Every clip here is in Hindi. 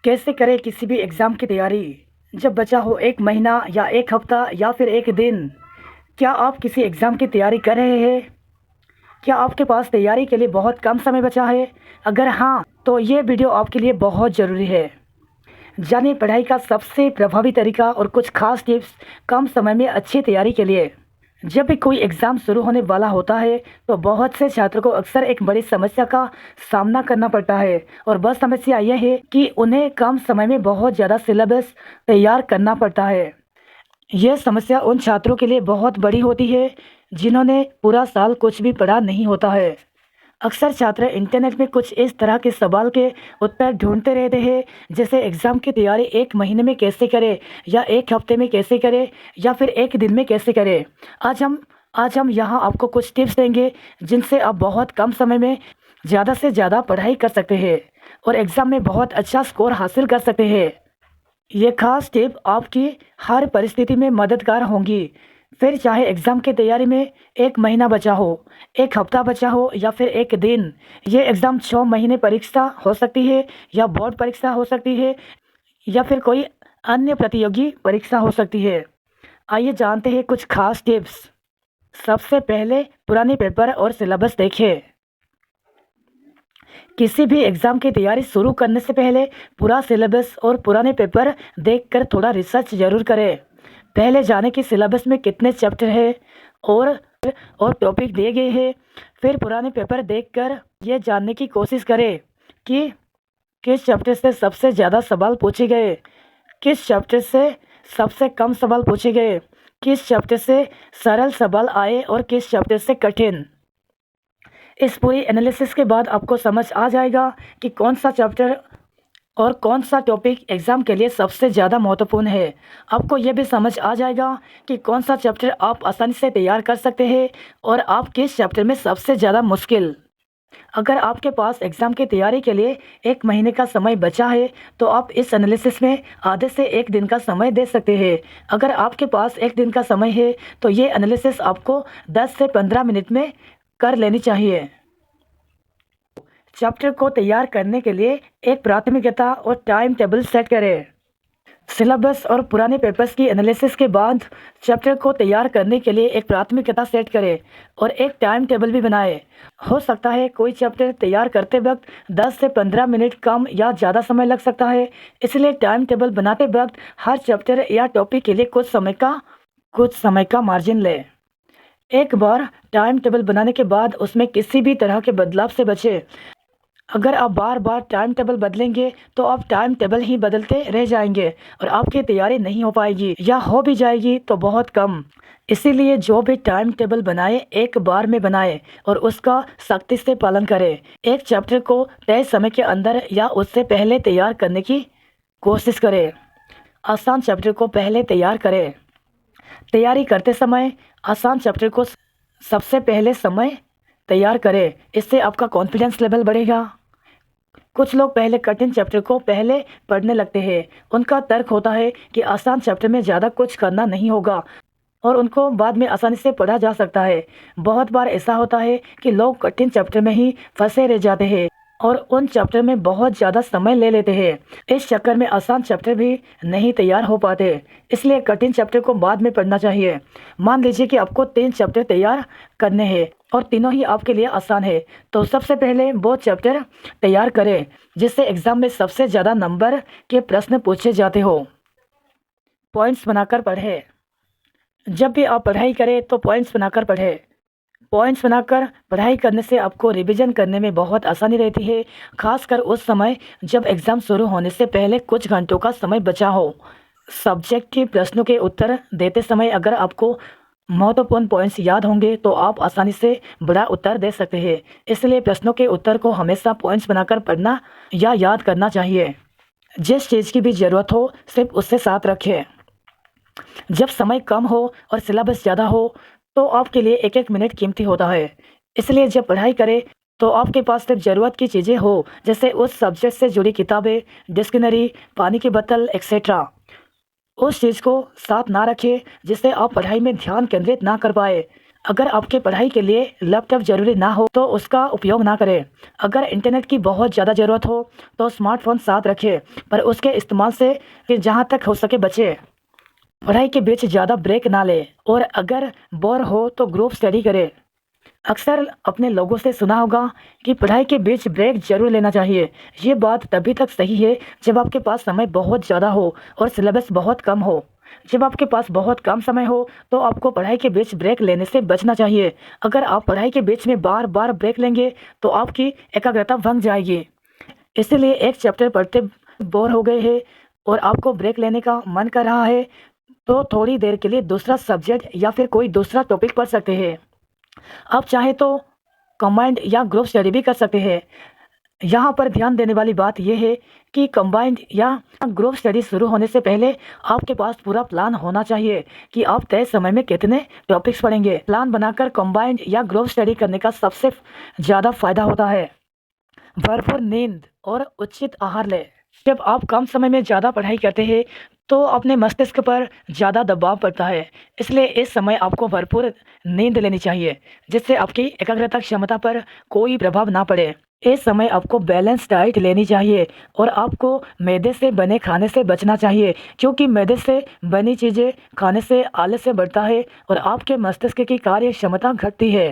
कैसे करें किसी भी एग्ज़ाम की तैयारी जब बचा हो 1 महीना या 1 हफ़्ता या फिर 1 दिन? क्या आप किसी एग्ज़ाम की तैयारी कर रहे हैं? क्या आपके पास तैयारी के लिए बहुत कम समय बचा है? अगर हाँ, तो ये वीडियो आपके लिए बहुत ज़रूरी है। जानिए पढ़ाई का सबसे प्रभावी तरीका और कुछ खास टिप्स कम समय में अच्छी तैयारी के लिए। जब भी कोई एग्ज़ाम शुरू होने वाला होता है, तो बहुत से छात्रों को अक्सर एक बड़ी समस्या का सामना करना पड़ता है और वह समस्या यह है कि उन्हें कम समय में बहुत ज़्यादा सिलेबस तैयार करना पड़ता है। यह समस्या उन छात्रों के लिए बहुत बड़ी होती है, जिन्होंने पूरा साल कुछ भी पढ़ा नहीं होता है। अक्सर छात्र इंटरनेट में कुछ इस तरह के सवाल के उत्तर ढूंढते रहते हैं, जैसे एग्ज़ाम की तैयारी 1 महीने में कैसे करें, या 1 हफ्ते में कैसे करें, या फिर 1 दिन में कैसे करें। आज हम यहाँ आपको कुछ टिप्स देंगे, जिनसे आप बहुत कम समय में ज़्यादा से ज़्यादा पढ़ाई कर सकते हैं और एग्ज़ाम में बहुत अच्छा स्कोर हासिल कर सकते हैं। ये खास टिप आपकी हर परिस्थिति में मददगार होंगी। फिर चाहे एग्ज़ाम की तैयारी में 1 महीना बचा हो, 1 हफ्ता बचा हो या फिर 1 दिन। ये एग्ज़ाम 6 महीने परीक्षा हो सकती है, या बोर्ड परीक्षा हो सकती है, या फिर कोई अन्य प्रतियोगी परीक्षा हो सकती है। आइए जानते हैं कुछ खास टिप्स। सबसे पहले पुराने पेपर और सिलेबस देखें। किसी भी एग्ज़ाम की तैयारी शुरू करने से पहले पूरा सिलेबस और पुराने पेपर देखकर थोड़ा रिसर्च ज़रूर करें। पहले जाने कि सिलेबस में कितने चैप्टर हैं और टॉपिक दिए गए हैं। फिर पुराने पेपर देखकर ये जानने की कोशिश करें कि किस चैप्टर से सबसे ज़्यादा सवाल पूछे गए, किस चैप्टर से सबसे कम सवाल पूछे गए, किस चैप्टर से सरल सवाल आए और किस चैप्टर से कठिन। इस पूरी एनालिसिस के बाद आपको समझ आ जाएगा कि कौन सा चैप्टर और कौन सा टॉपिक एग्ज़ाम के लिए सबसे ज़्यादा महत्वपूर्ण है। आपको यह भी समझ आ जाएगा कि कौन सा चैप्टर आप आसानी से तैयार कर सकते हैं और आप किस चैप्टर में सबसे ज़्यादा मुश्किल। अगर आपके पास एग्ज़ाम की तैयारी के लिए 1 महीने का समय बचा है, तो आप इस एनालिसिस में आधे से 1 दिन का समय दे सकते हैं। अगर आपके पास 1 दिन का समय है, तो ये एनालिसिस आपको 10 से 15 मिनट में कर लेनी चाहिए। चैप्टर को तैयार करने के लिए एक प्राथमिकता और टाइम टेबल सेट करें। सिलेबस और पुराने पेपर्स की एनालिसिस के बाद चैप्टर को तैयार करने के लिए एक प्राथमिकता सेट करें और एक टाइम टेबल भी बनाएं। हो सकता है कोई चैप्टर तैयार करते वक्त 10 से 15 मिनट कम या ज़्यादा समय लग सकता है, इसलिए टाइम टेबल बनाते वक्त हर चैप्टर या टॉपिक के लिए कुछ समय का मार्जिन लें। एक बार टाइम टेबल बनाने के बाद उसमें किसी भी तरह के बदलाव से बचें। अगर आप बार बार टाइम टेबल बदलेंगे, तो आप टाइम टेबल ही बदलते रह जाएंगे और आपकी तैयारी नहीं हो पाएगी, या हो भी जाएगी तो बहुत कम। इसीलिए जो भी टाइम टेबल बनाए, एक बार में बनाए और उसका सख्ती से पालन करें। एक चैप्टर को तय समय के अंदर या उससे पहले तैयार करने की कोशिश करें। आसान चैप्टर को पहले तैयार करें। तैयारी करते समय आसान चैप्टर को सबसे पहले समय तैयार करें, इससे आपका कॉन्फिडेंस लेवल बढ़ेगा। कुछ लोग पहले कठिन चैप्टर को पहले पढ़ने लगते हैं। उनका तर्क होता है कि आसान चैप्टर में ज़्यादा कुछ करना नहीं होगा और उनको बाद में आसानी से पढ़ा जा सकता है। बहुत बार ऐसा होता है कि लोग कठिन चैप्टर में ही फंसे रह जाते हैं और उन चैप्टर में बहुत ज़्यादा समय ले लेते हैं। इस चक्कर में आसान चैप्टर भी नहीं तैयार हो पाते, इसलिए कठिन चैप्टर को बाद में पढ़ना चाहिए। मान लीजिए कि आपको 3 चैप्टर तैयार करने हैं और तीनों ही आपके लिए आसान है, तो सबसे पहले वो चैप्टर तैयार करें जिससे एग्ज़ाम में सबसे ज़्यादा नंबर के प्रश्न पूछे जाते हो। पॉइंट्स बनाकर पढ़ें। जब भी आप पढ़ाई करें तो पॉइंट्स बनाकर पढ़ें। पॉइंट्स बनाकर पढ़ाई करने से आपको रिवीजन करने में बहुत आसानी रहती है, खासकर उस समय जब एग्ज़ाम शुरू होने से पहले कुछ घंटों का समय बचा हो। सब्जेक्टिव प्रश्नों के उत्तर देते समय अगर आपको महत्वपूर्ण पॉइंट्स याद होंगे, तो आप आसानी से बड़ा उत्तर दे सकते हैं। इसलिए प्रश्नों के उत्तर को हमेशा पॉइंट्स बनाकर पढ़ना या याद करना चाहिए। जिस चीज़ की भी ज़रूरत हो, सिर्फ उससे साथ रखें। जब समय कम हो और सिलेबस ज़्यादा हो, तो आपके लिए एक एक मिनट कीमती होता है। इसलिए जब पढ़ाई करें, तो आपके पास सिर्फ ज़रूरत की चीज़ें हो, जैसे उस सब्जेक्ट से जुड़ी किताबें, डिक्शनरी, पानी की बोतल एक्सेट्रा। उस चीज़ को साथ ना रखें जिससे आप पढ़ाई में ध्यान केंद्रित ना कर पाए। अगर आपके पढ़ाई के लिए लैपटॉप ज़रूरी ना हो तो उसका उपयोग ना करें। अगर इंटरनेट की बहुत ज़्यादा ज़रूरत हो तो स्मार्टफ़ोन साथ रखें, पर उसके इस्तेमाल से फिर जहाँ तक हो सके बचें। पढ़ाई के बीच ज़्यादा ब्रेक ना लें और अगर बोर हो तो ग्रुप स्टडी करें। अक्सर अपने लोगों से सुना होगा कि पढ़ाई के बीच ब्रेक ज़रूर लेना चाहिए। ये बात तभी तक सही है जब आपके पास समय बहुत ज़्यादा हो और सिलेबस बहुत कम हो। जब आपके पास बहुत कम समय हो तो आपको पढ़ाई के बीच ब्रेक लेने से बचना चाहिए। अगर आप पढ़ाई के बीच में बार-बार ब्रेक लेंगे तो आपकी एकाग्रता भंग जाएगी। इसीलिए एक चैप्टर पढ़ते बोर हो गए हैं और आपको ब्रेक लेने का मन कर रहा है, तो थोड़ी देर के लिए दूसरा सब्जेक्ट या फिर कोई दूसरा टॉपिक पढ़ सकते हैं। आप चाहें तो कंबाइंड या ग्रुप स्टडी भी कर सकते हैं। यहाँ पर ध्यान देने वाली बात यह है कि कंबाइंड या ग्रुप स्टडी शुरू होने से पहले आपके पास पूरा प्लान होना चाहिए कि आप तय समय में कितने टॉपिक्स पढ़ेंगे। प्लान बनाकर कंबाइंड या ग्रुप स्टडी करने का सबसे ज़्यादा फायदा होता है। भरपूर नींद और उचित आहार लें। जब आप कम समय में ज़्यादा पढ़ाई करते हैं तो अपने मस्तिष्क पर ज़्यादा दबाव पड़ता है, इसलिए इस समय आपको भरपूर नींद लेनी चाहिए जिससे आपकी एकाग्रता क्षमता पर कोई प्रभाव ना पड़े। इस समय आपको बैलेंस डाइट लेनी चाहिए और आपको मैदे से बने खाने से बचना चाहिए, क्योंकि मैदे से बनी चीज़ें खाने से आलस्य बढ़ता है और आपके मस्तिष्क की कार्य क्षमता घटती है।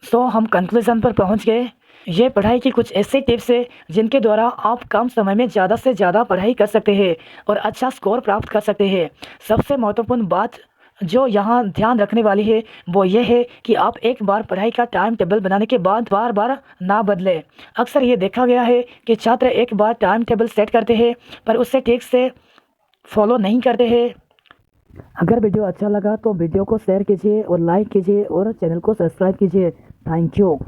सो हम कंक्लूज़न पर पहुंच गए। ये पढ़ाई की कुछ ऐसे टिप्स है जिनके द्वारा आप कम समय में ज़्यादा से ज़्यादा पढ़ाई कर सकते हैं और अच्छा स्कोर प्राप्त कर सकते हैं। सबसे महत्वपूर्ण बात जो यहाँ ध्यान रखने वाली है वो ये है कि आप एक बार पढ़ाई का टाइम टेबल बनाने के बाद बार बार ना बदलें। अक्सर ये देखा गया है कि छात्र एक बार टाइम टेबल सेट करते हैं पर उससे ठीक से फॉलो नहीं करते हैं। अगर वीडियो अच्छा लगा तो वीडियो को शेयर कीजिए और लाइक कीजिए और चैनल को सब्सक्राइब कीजिए। Thank you.